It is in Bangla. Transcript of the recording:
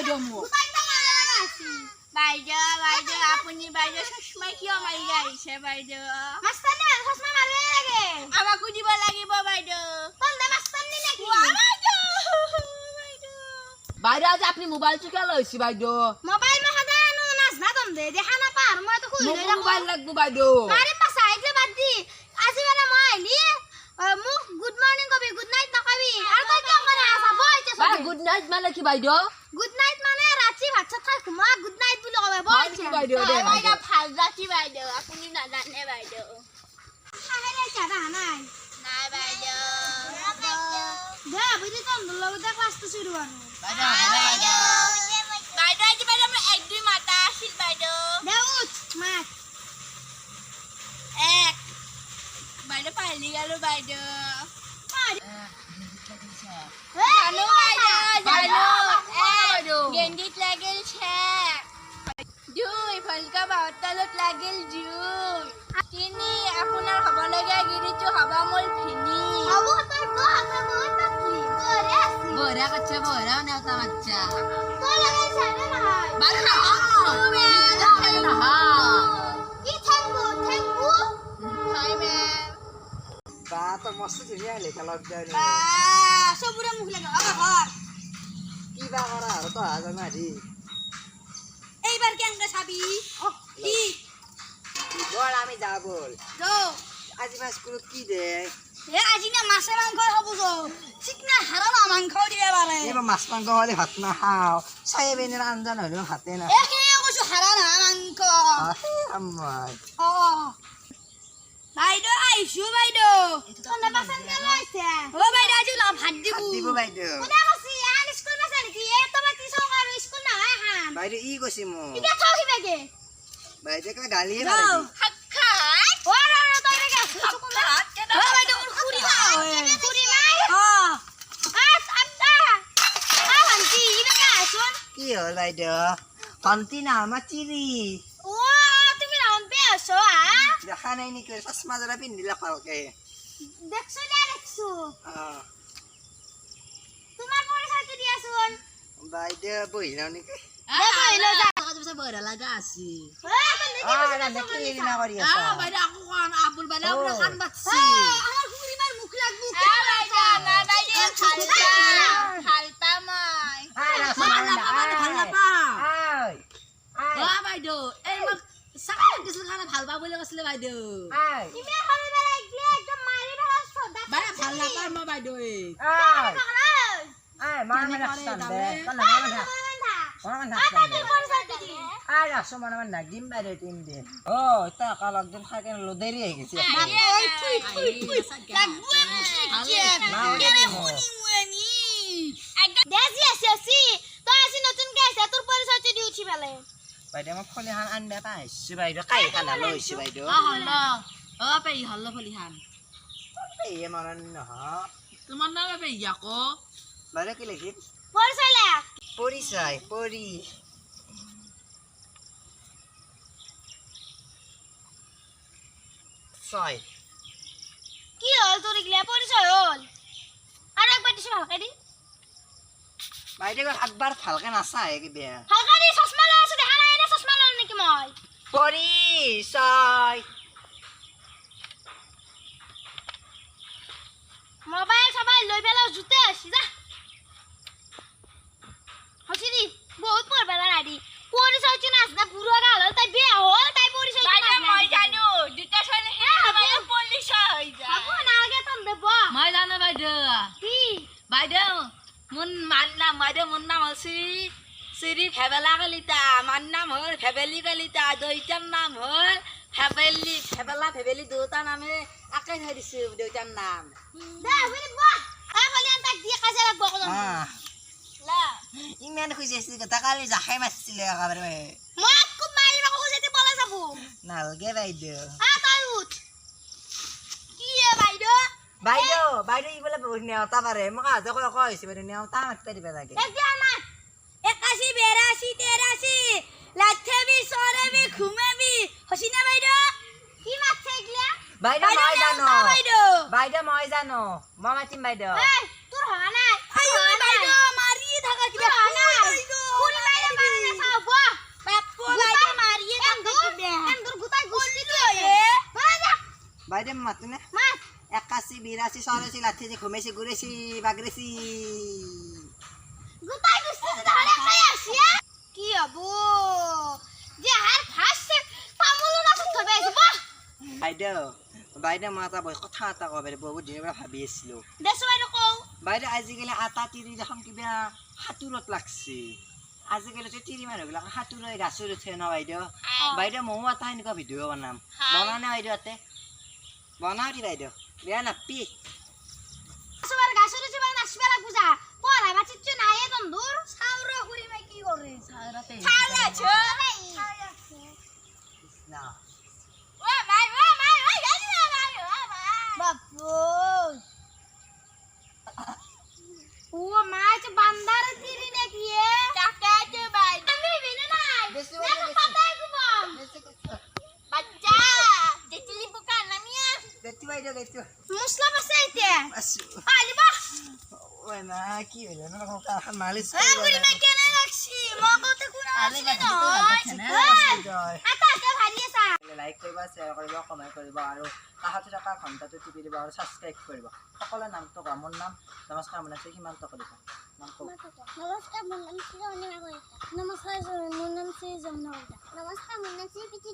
বাইদেউ মোক বাইদেউ বাইদেউ আপুনি বাইদেউ চশমা কিয় মাৰি আহিছে বাইদেউ মাস্তানে চশমা মারবে লাগে আমাকো দিব লাগিব বাইদেউ বন্ধে মাস্তানি নাকি বাইদেউ আজি আপুনি মোবাইল চুকে লৈছি বাইদেউ মোবাইল মে হাজানো নাচ না দম দে দেখা না পার মই তো খুলি মোক মোবাইল লাগব বাইদেউ মারি পাছা আইলে বাদ দি আজি মানে মই আইলি মোক গুড মর্নিং কবি গুড নাইট নকবি আর কই কি করে আসা বইতে বাই সবে গুড নাইট মানে কি বাইদেউ গুড নাইট মানে রাতি ভাত চাত খাই ঘুমা গুড নাইট বুলি কবে বইতে বাইদেউ দে বাইদেউ ভাল ৰাতি বাইদেউ আপুনি নাজানে বাইদেউ আহে চাদা নাই নাই বাইদেউ দে বুঝি তো লগতে ক্লাস তো শুরু হলো বাইদেউ বাইদেউ আজি বাইদেউ আমাৰ এক দুই মাতা আছিল বাইদেউ দে উঠ মাত এক বাইদেউ পাহৰি গলো বাইদেউ জানো বাইদেউ জানো গেণ্ডিত লাগিল চেক দুই ফলকা বাহতালত লাগিল জুই তিনি আপোনাৰ হ'বলগীয়া গিৰিটো হ'ব মোৰ ভিনি আবু তোর তো হাতে মই পাতলি করে আসি বৰা কচ্চা বৰা নেওতা মাচ্চা তো লাগাই ছাড়ে না হয় বাইদেউ কি থাকবো হয় মেম বা তো মস্ত ধুনীয়া লেখা লগ যায় সবুরে মুখ লাগা ঘর কি বা করা আর তো হাজার না রে এইবার কেনকে ছাবি কি বল আমি যা বল গো আজি মাস স্কুলত কি দে এ আজি না মাছের মাংস হব গো চিকনা হারানো মাংস দিবে পারে এবার মাছ মাংস হলে ভাত না খাও সয়াবিনের আঞ্জা নহলেও ভাতে না এ কে কইছো হারানো মাংস আমার ও বাইদেউ আইছো বাইদেউ কোনে পাছন কে লইছে ও বাইদেউ আজি না ভাত দিব দিব বাইদেউ কোনে কইছি আন স্কুল মাছ নাকি এ তো বাতি সকার স্কুল না হয় হান বাইদেউ ই কৈছে মোক ইটা থাকি বেগে বাইদেউ কে গালিয়ে যাও। মারে খাই ও রা রা তো বেগে ও বাইদেউ মোর খুরি না খুরি নাই আস আড্ডা আন্টি ইবেগে আসুন কি হল বাইদেউ ভন্টি না আমার চিরি ও তুমি রাউন্ড পে আসো দেখা নাই নেকি চশমা জোড়া পিন্ধিলা ভালকে দেখছো না দেখছো তোমার পরিচয়টা দিয়াছুন বাইদেউ বহিলাও নেকি দেখো এলো যা বৰা লাগা আছে না দেখি না করি আছা বাইদেউ আকৌ কান আবুল বাইদেউ আপোনাৰ কাণ বাচছি আমার খুরিমার মুখ লাগবো বাইদেউ আমাৰ বাইদেউ ভাল পাওঁ মই ভাল নাপাওঁ আই অ বাইদেউ এই মোক চাকৰি দিছিল কাৰণে ভাল পাওঁ বুলি কৈছিলে বাইদেউ আই তুমি হলে বেলা গিয়ে একদম মারি বেলা সদা বাইদেউ ভাল নাপাওঁ মই বাইদেউ আই পাগলা আই মার মানে কেনে কৰে দে তাৰমানে? কোন না না কোন না আপনাদের পরিচয়টা দি আই রাসো মানে মানে নাগিম বাইদেউ টিম দে ও তা কাল একদম খাই কেন লদেরি হয়ে গেছে ওই তুই লাগবো দেজি আছে আসি তো আসি নতুন কে আছে তোর পরিচয়টা দি উঠি বেলে বাইদেউ মই ফলি হান আনবা পাইছো বাইদেউ কাই খানা লৈছো বাইদেউ অ হল্ল অ পেহী হল্ল ফলিহান এই মারন নহ তোমাৰ নাম পেহী আকৌ বাইদেউ কি লিখিম পরিচয় লে পরিচয় পরি ছয় কি হল তোর ইগলা পরিচয় হল আর একবার দিছ ভালকে দি বাইদেউ একবার ভালকে নাচায় কি বেয়া হালকা দি চশমা লৈ আছো দেখা নাই না চশমা লল নেকি মই পরিচয় মোবাইল সবাই লৈ পেলা জুতে আসি যা হসি দি বহুত পড়বে না আদি পরিচয় চিনা আস না পুরো গাল তাই বিয়া হল তাই পরিচয় বাইদেউ মই জানো দুটা ছোৱালী বাইদেউ পুলিচ হৈ যায় আপু না আগে তম দেব মই জানো বাইদেউ কি বাইদেউ মোৰ নাম হ'ল শ্ৰী ফেবেলা কলিতা মাৰ নাম হ'ল ফেবেলি কলিতা দেউতাৰ নাম হ'ল ফেবেলি দুটা নামে একে থৈ দিছো দেউতাৰ নাম দে বলি বল আ বলি আন তাক দিয়ে কাজে লাগব কোন লা ইমান খুঁজি আছিল কথা কালি জাখাই মাৰিছিলে একেবাৰে মই খুব মারিবা খুজেতে বলা যাব নালগে বাইদেউ আ তাই উঠ কি এ বাইদো বাইদেউ বাইদেউ ইবোলে বহুত নেওতা পাৰে মোক আজ কৈছে বাইদেউ নেওতা মাতিব দিবা লাগে এক দিয়া মাত 81 82 83 লাথেবি সরেবি ঘুমেবি হসিনা বাইদো কি মাত থাকলা বাইদেউ মই জানো বাইদো বাইদেউ মই জানো মই মাতিম বাইদেউ এই তোর হওয়া নাই আইও বাইদো মারি থাকা কি হওয়া নাই বাইদেউ মাতো নে মাত 81 82 84 লাঠি ঘুমেছি ঘুরেছি বাগরেছি গোটাই গুছি ধরে খাই আসি কি হবো যে আর ফার্স্ট তামুল না থবে বাহ বাইদেউ মাতা বই কথা এটা কবে বহুত দিনৰ পৰা ভাবি আছিলো দেছো বাইদেউ কও বাইদেউ আজিকালি আটা তিৰি দেখোন কিবা হাতুৰত লাগছে আজিকালি তিৰি মানুহবিলাক হাতুৰ গাছৰ উঠে ন বাইদেউ ময়ো এটা এনেকুৱা ভিডিঅ' বনাম বনানে বাইদেউ ইয়াতে বনাও দি বাইদেউ বেয়া নাপি সবার গাছরে যে মানে আসবে লাগু যা পড়া বাচ্চা নাই একদম দূর সাউরা ঘুরি মাই কি করে সারাতে ছাড়া ছো না ও ভাই জানি না ভাই ও ভাই বাপু ও মাছ বান্দার তিরি নাকি টাকা দে ভাই আমি বিনে নাই বেশি দেখো বেশি। পাতাই গুবম বাচ্চা যেচলি বুকা নামিয়া দেখতে বাইদেউ দেখতে মুসলা বাসাইতে আসো আলি বাহ ওই না কি হলো না কথা মালিশ এ ঘুরি মাই কেনে রাখছি মগতে কোন আলে আসলে বাচ্চা না বাচ্চা না আতা তে ভারিয়ে সা লাইক কৰিবা শ্বেয়াৰ কৰিবা কমেণ্ট কৰিবা আৰু কাষতে থকা ঘণ্টাটো টিপি দিবা আৰু ছাবস্ক্ৰাইব কৰিবা সকলোৰে নামটো কোৱা মোৰ নাম নমস্কাৰ মনে আছে সীমান্ত কলিতা নাম কওক নমস্কাৰ মোৰ নাম শ্ৰী অনিমা কলিতা নমস্কাৰ মোৰ নাম শ্ৰী যমুনা কলিতা নমস্কাৰ মোৰ নাম শ্ৰী পিতি